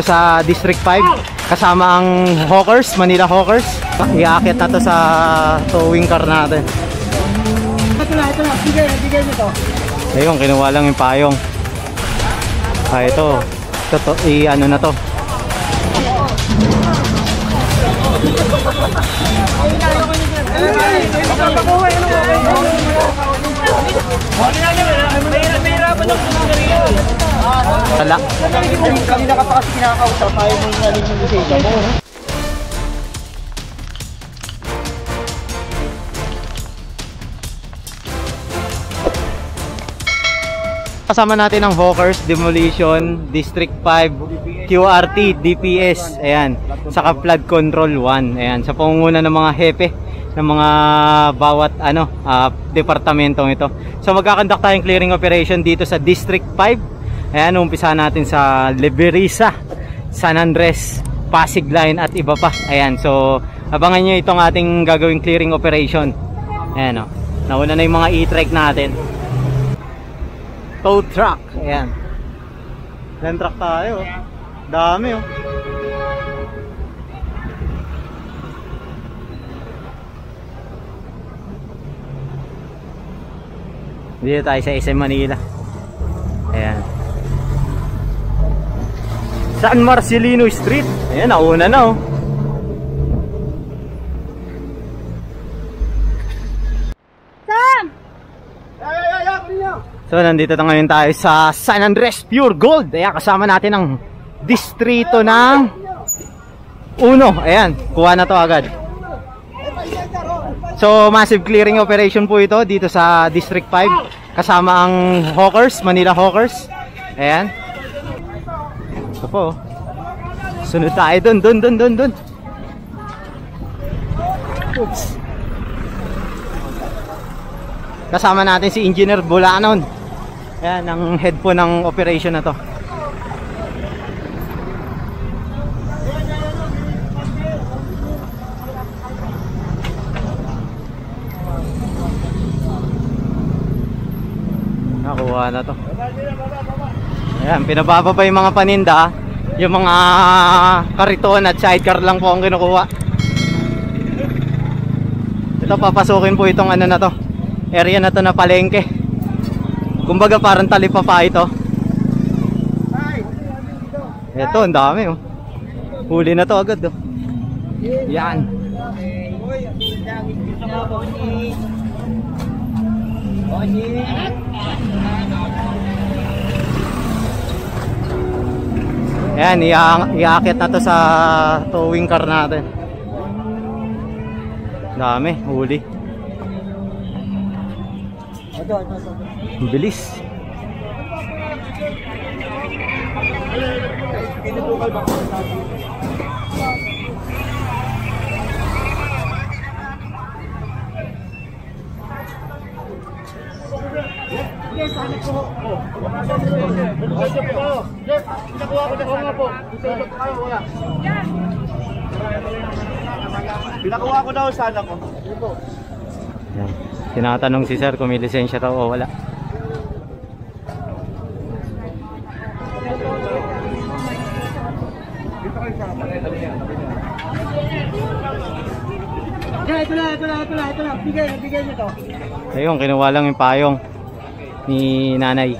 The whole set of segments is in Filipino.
sa District 5 kasama ang Hawkers, Manila Hawkers. Iaakit na to sa towing car natin. Ito na, bigay nyo to. Ayun, kinuha lang yung payong. Ito ano na to. Wala. Kanina ka pa kasi kinakausap, ayaw mo yung naling yung lisensya mo. Kasama natin ang Hawkers, Demolition, District 5, QRT, DPS, ayan, saka Flood Control 1, ayan, sa pangunguna ng mga hepe ng mga bawat departamentong ito. So magkakandak tayong clearing operation dito sa District 5. Ayan, umpisahan natin sa Liberiza, San Andres, Pasig Line at iba pa. Ayan, so abangan nyo itong ating gagawing clearing operation. Ayan, nauna na yung mga e-trike natin. Tow truck, ayan. Land truck tayo, dami oh. Dito tayo sa SM Manila. Ayan, San Marcelino Street. Ayan, nauna na oh. So nandito na ngayon tayo sa San Andres Pure Gold. Ayan, kasama natin ang distrito ng 1. Ayan, kuha na to agad. So massive clearing operation po ito dito sa District 5 kasama ang Hawkers, Manila Hawkers. Ayan. Ito po. Sunod tayo dun. Oops. Kasama natin si Engineer Bulanon. Ayan, ang head po ng operation na to. Nakuha na to. Ayan, pinababa pa yung mga paninda. Yung mga kariton at sidecar lang po ang kinukuha. Ito, papasukin po itong ano na to, area na to na palengke. Kumbaga parang talipapa ito. Ito, ang dami oh. Huli na to agad oh. Yan. Yan, iaakit na to sa towing car natin. Dami, huli. Bilis. Pinakuha ko daw sana ko. Yan. Tinatanong si sir kung may lisensya daw o wala. Ito na. Bigay nyo to. Ayun, kinuha lang yung payong ni nanay.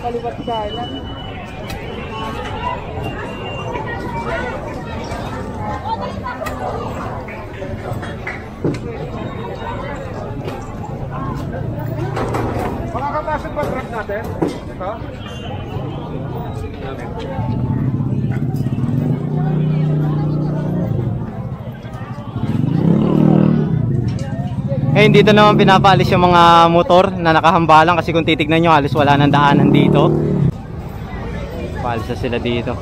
Kalibat ka lang. Makakapasok ba truck natin? Ito? Eh, dito naman pinapaalis yung mga motor na nakahambalang kasi kung titignan nyo halos wala nang daanan dito. Paalis na sila dito.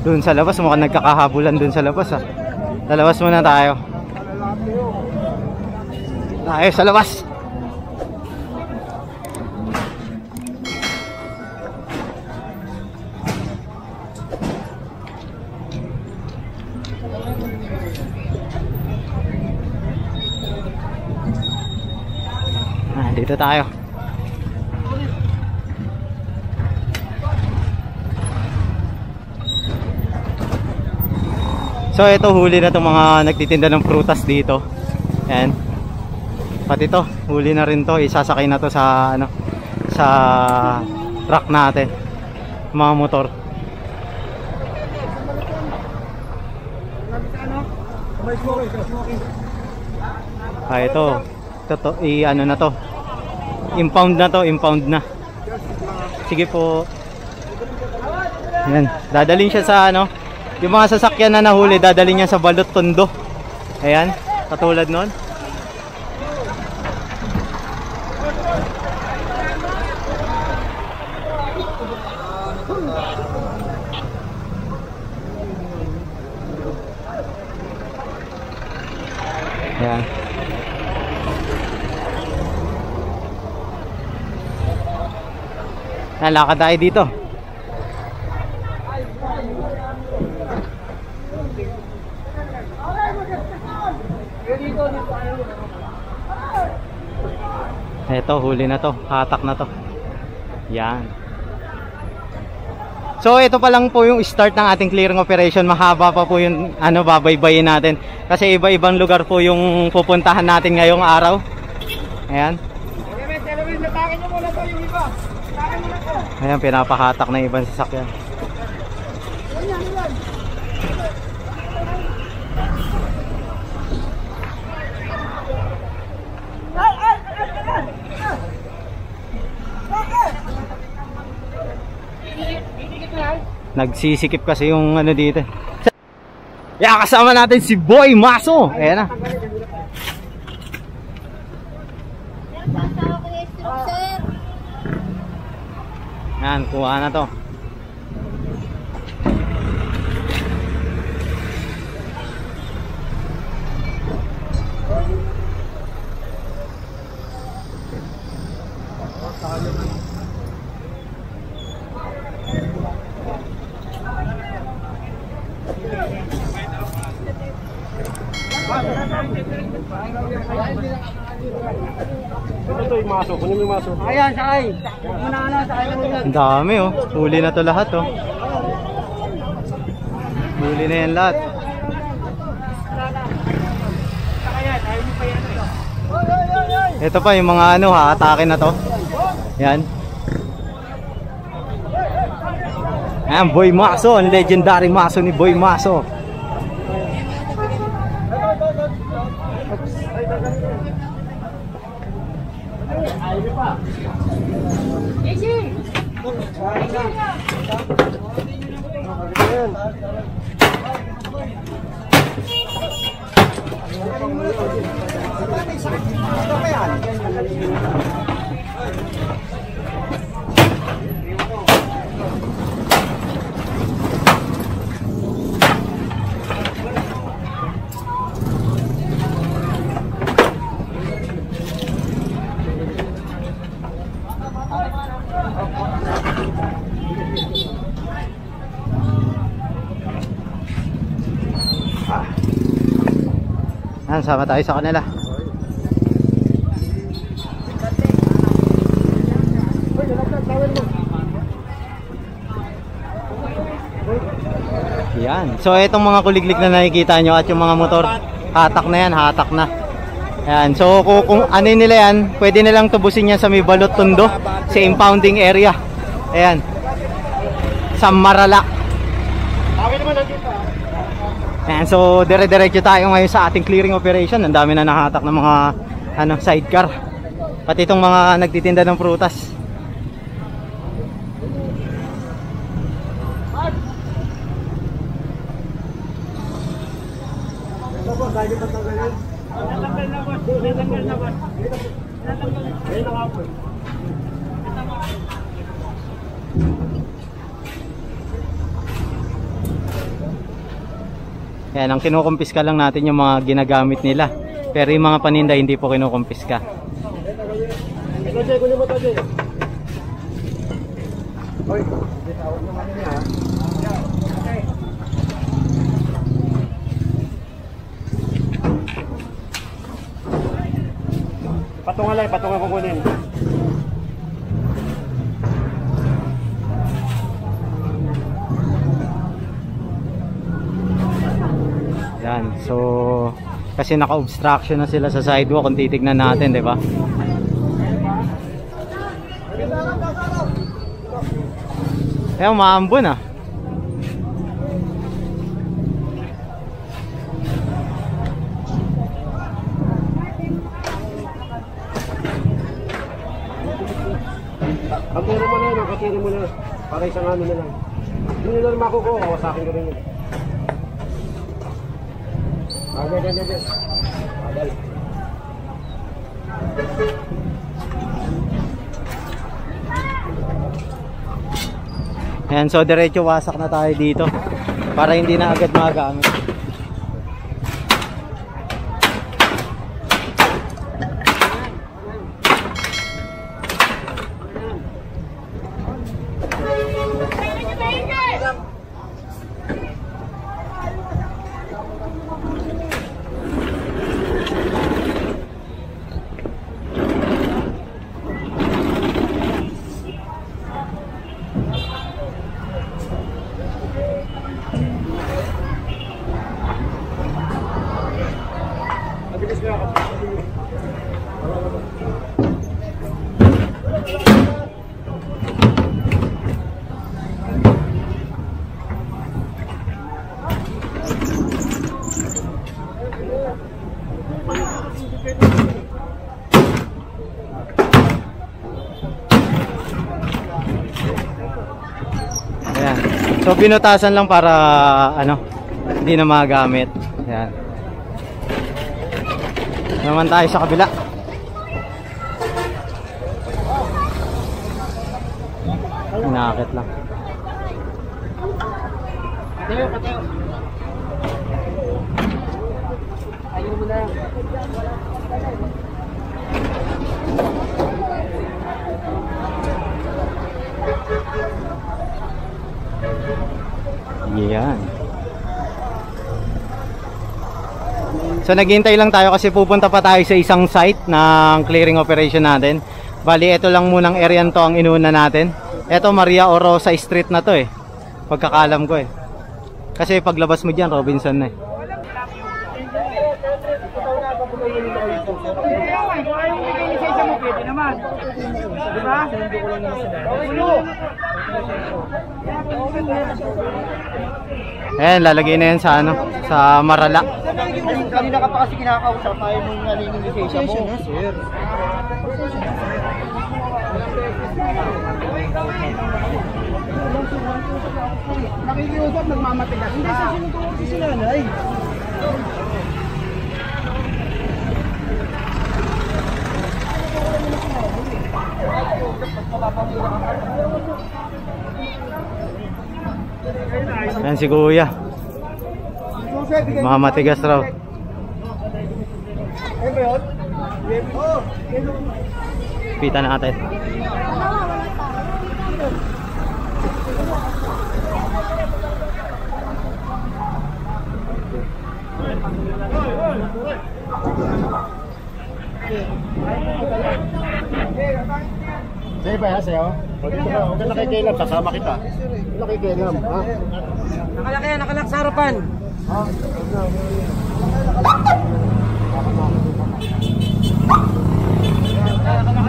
Doon sa labas, mukhang nagkakahabulan doon sa labas ah. Sa labas muna tayo. Tayo sa labas. Dito tayo. So ito, huli na itong mga nagtitinda ng prutas dito. Ayan. Pati ito, huli na rin to. Isasakay na to sa ano, sa truck natin, mga motor. Ito ano na to, impound na to, impound na. Sige po. Yan, dadalhin siya sa ano, yung mga sasakyan na nahuli, dadalhin niya sa Balot Tondo. Ayan, katulad nun. Ayan. Nalakad tayo dito. Eto, huli na to, hatak na to. Yan. So ito pa lang po yung start ng ating clearing operation. Mahaba pa po yung ano, babaybayin natin. Kasi iba-ibang lugar po yung pupuntahan natin ngayong araw. Ayan. Ayan, pinapahatak na ibang sasakyan. Nagsisikip kasi yung ano dito. Yeah, kasama natin si Boy Maso. Ayan na. Yan, kuha na to. Ito yung maso, kunin mo yung maso. Ayan, sakay. Muna ano, sakay na muna. Ang dami oh. Huli na to lahat oh. Huli na yan lahat. Ito pa yung mga ano, haatake na to. Yan. Ayan, Boy Maso. Ang legendary maso ni Boy Maso. Sama tayo sa kanila. Yan. So itong mga kuliglig na nakikita nyo at yung mga motor, hatak na yan, hatak na. Yan. So kung ano nila yan, pwede nilang tubusin yan sa may Balot Tondo, sa impounding area. Ayan. Sa Marala. Ayan, so dire-diretso tayo ngayon sa ating clearing operation. Ang dami na nakahatak ng mga ano, sidecar. Pati itong mga nagtitinda ng prutas. Yan, ang kinukumpiska lang natin yung mga ginagamit nila. Pero yung mga paninda hindi po kinukumpiska. Patungan lang, patungan kukunin. Ayan, so kasi naka-obstruction na sila sa sidewalk kung titignan natin, di ba? Ayan, maambon ah. Katira mo na yun, katira mo na. Para isang ano na lang. Hindi nila naman ako ko, kawasakin ko rin yun. Agad. Ayan, so diretso wasak na tayo dito para hindi na agad magamit. Ayan. So binutasan lang para ano, hindi na magamit. Ayan. Naman tayo sa kabila. Inakit lang. Patayo. Ayaw mo na. Yan. So naghihintay lang tayo kasi pupunta pa tayo sa isang site ng clearing operation natin. Bali, ito lang munang area to ang inuna natin. Ito Maria Orosa Street na to eh. Pagkakalam ko eh. Kasi paglabas mo diyan Robinson na eh. Ayan, lalagay na yan sa ano, sa Marala. Kanina ka pa kasi kinakausap, ayaw mo nga rin yung lisensya mo. Sir. Nakikiusap, nagmamatigas. Hindi, sa sinutuwa si sila, Nay. Ayan si Kuya. Mamatigas raw. Pita natin. Sa'yo ba yan, sa'yo? Huwag ka nakikilam, sasama kita. Huwag nakikilam, ha? Nakalak sa harapan. Ha?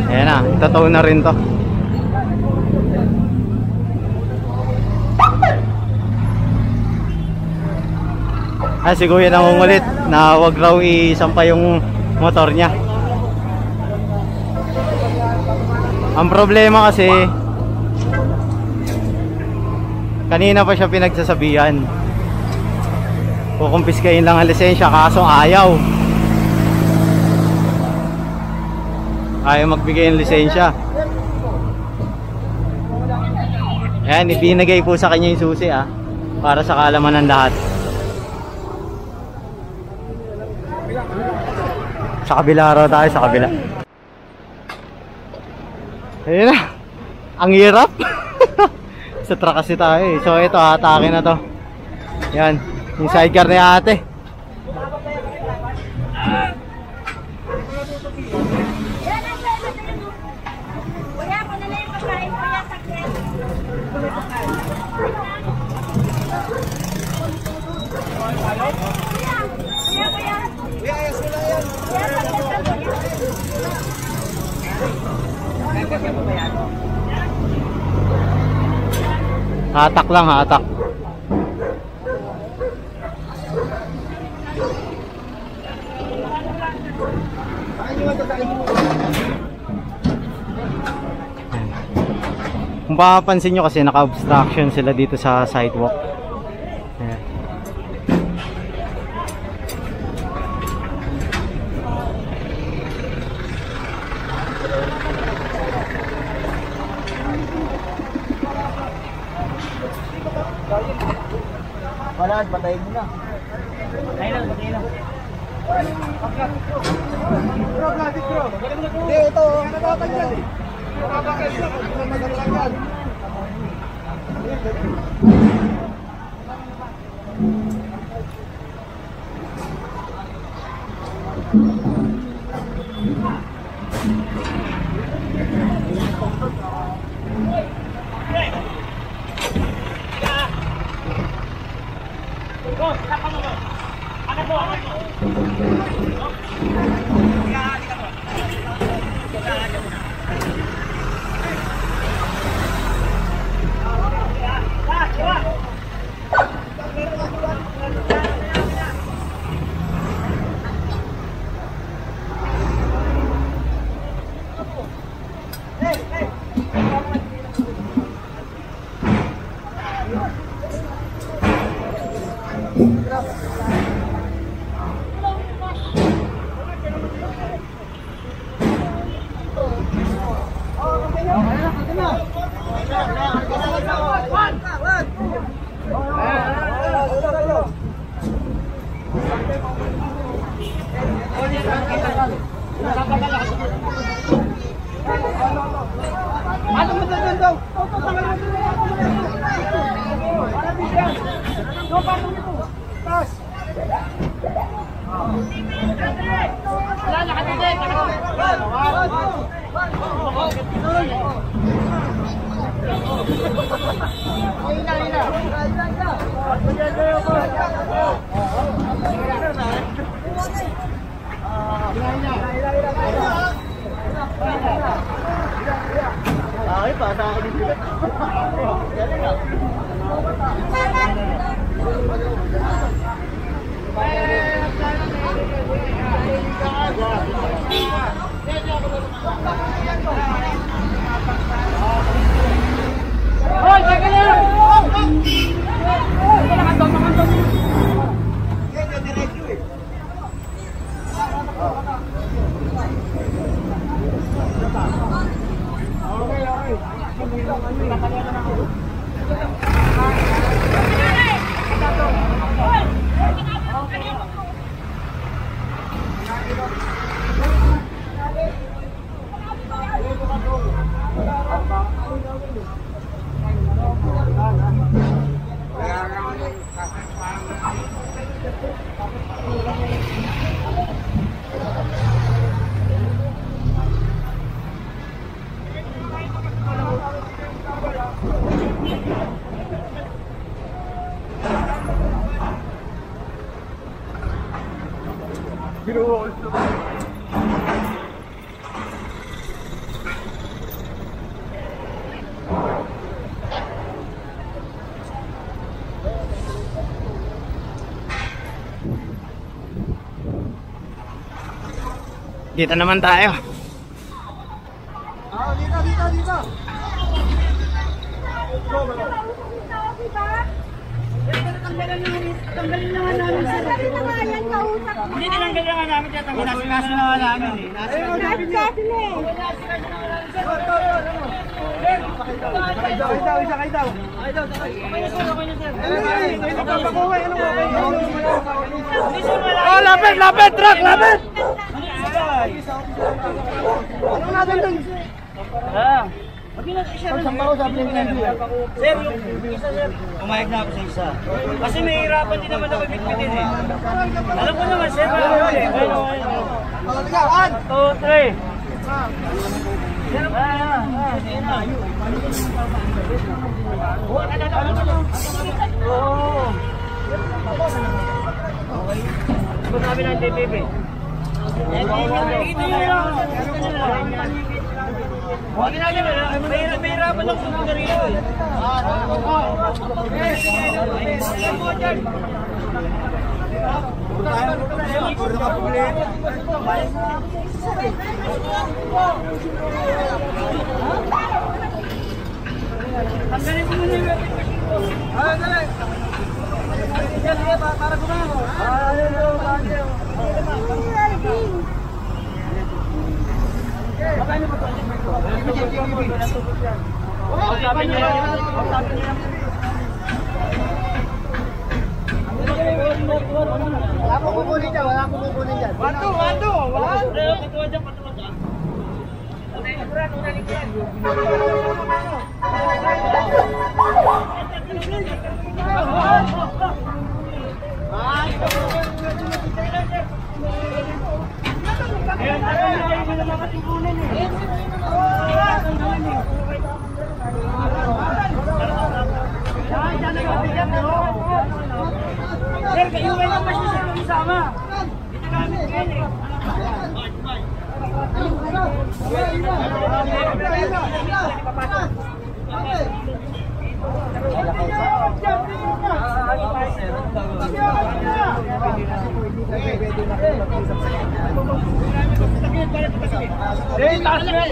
Ayan na, totoo na rin to. Ah, si Kuya nangungulit na wag raw isampa yung motor niya. Ang problema kasi kanina pa siya pinagsasabihan. Kukumpiskahin lang ang lisensya kaso ayaw magbigay ng lisensya. Ayan, ibinigay po sa kanya yung susi para sa kaalaman ng lahat. Sa kabila raw tayo, sa kabila. Ayun na. Ang hirap. Sa truck kasi tayo eh. So ito, atake na to. Yan, yung sidecar ni ate. Hatak lang, hatak. Kung papapansin nyo kasi naka-obstruction sila dito sa sidewalk. Ayan. Wala, patayin mo na. Ayun lang, patayin lang. Hindi, ito. Nakatagyan eh. Nakatagyan. Ay, pata ako dito. Hoy, teka lang. Dito naman tayo. Dito. Tanggalin naman namin sila. Hindi tinanggal naman namin dyan. Nasa naman namin eh. Nasa oh, lapit! Truck, lapit! Anong natin dun? Saan ako sabi ng hindi? Sir, yung isa sir, umayag na ako sa isa. Kasi may hirapan din naman ako bitbitin eh. Alam ko naman sir, alam ko eh. 1, 2, 3. Oo. Ba't namin ang TPP? Huwag natin, mahirapan lang sa mga rito eh. Tanggalin mo muna yung dali. Sige, para gumamo. Wala akong kukunin dyan, wala akong kukunin dyan. Wando! Wala! Patuwa dyan, patuwa dyan. Sir, kayo may naman siya isama. Ito namin ngayon eh.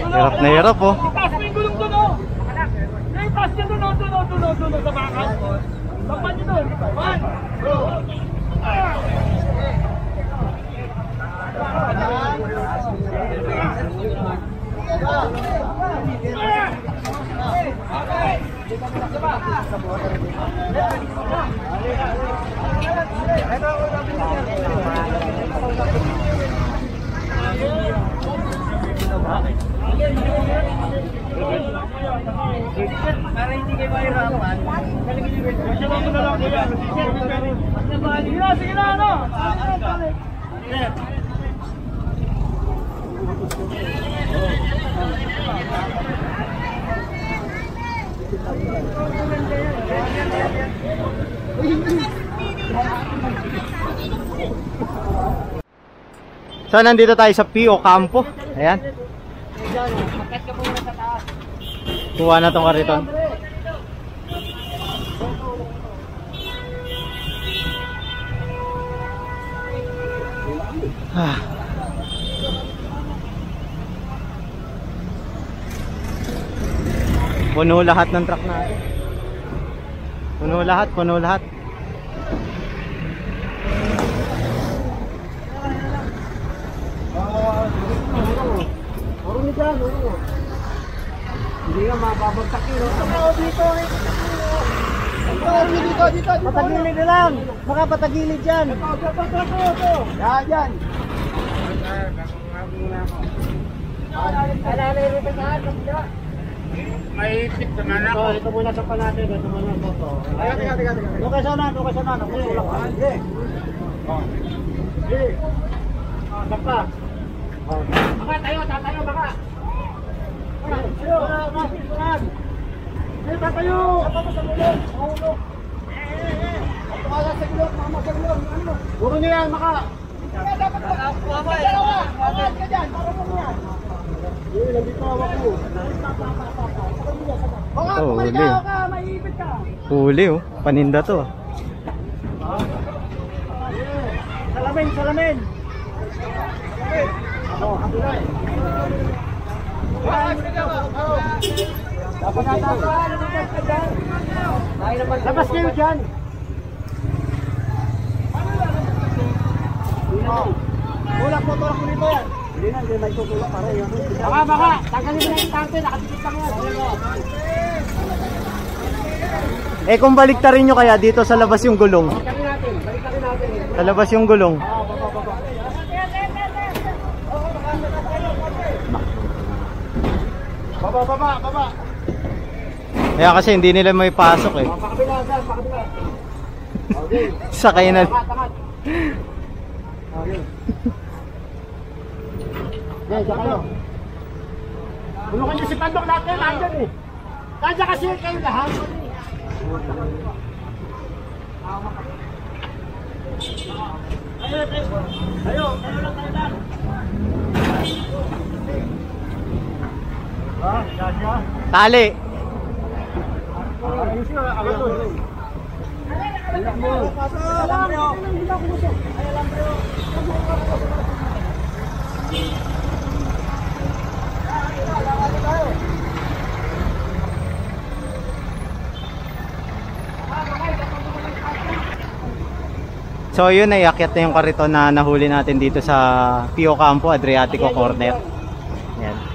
Hirap na hirap oh. Taas mo yung gulong doon oh. Taas nyo doon sa bakal. Bakal nyo doon. 1. Para hindi kayo mahirapan. Sige na, ano? So nandito tayo sa P.O. Campo. Ayan. Kuha na tong kariton. Puno lahat ng truck natin. Puno lahat. Hindi nga mababagsak yun. Dito. Patagilid na lang. Baka patagilid dyan. Yan. May tip naman ako. Ito muna sa natin. Ito muna ito. Tiga. Doon ka sana. Sige. Baka. Baka tayo. Baka. Tatayo! Puro niya yan, maka! Huli oh, paninda to. Salamin! Labas kayo dyan. Tulak mo dito yan. Hindi may tutulak para yun. Baka, tanggalin mo na yung tante, nakadikit lang yan. Eh kung baliktarin nyo kaya dito sa labas yung gulong. Baliktarin natin. Sa labas yung gulong. Baba. Kaya kasi hindi nila may pasok eh. Pakabila. Okay. Sakay na. Tamat. Okay. Yan, kayo. Tulungan niyo si Pandok lahat kayo, nandyan eh. Kaya kasi kayo lahat. Tayo lang. Ha? Kasya? Tali. Ayos na, agad doon. So yun, naiakyat na yung kariton na nahuli natin dito sa Pio Campo, Adriatico Corner. Yan.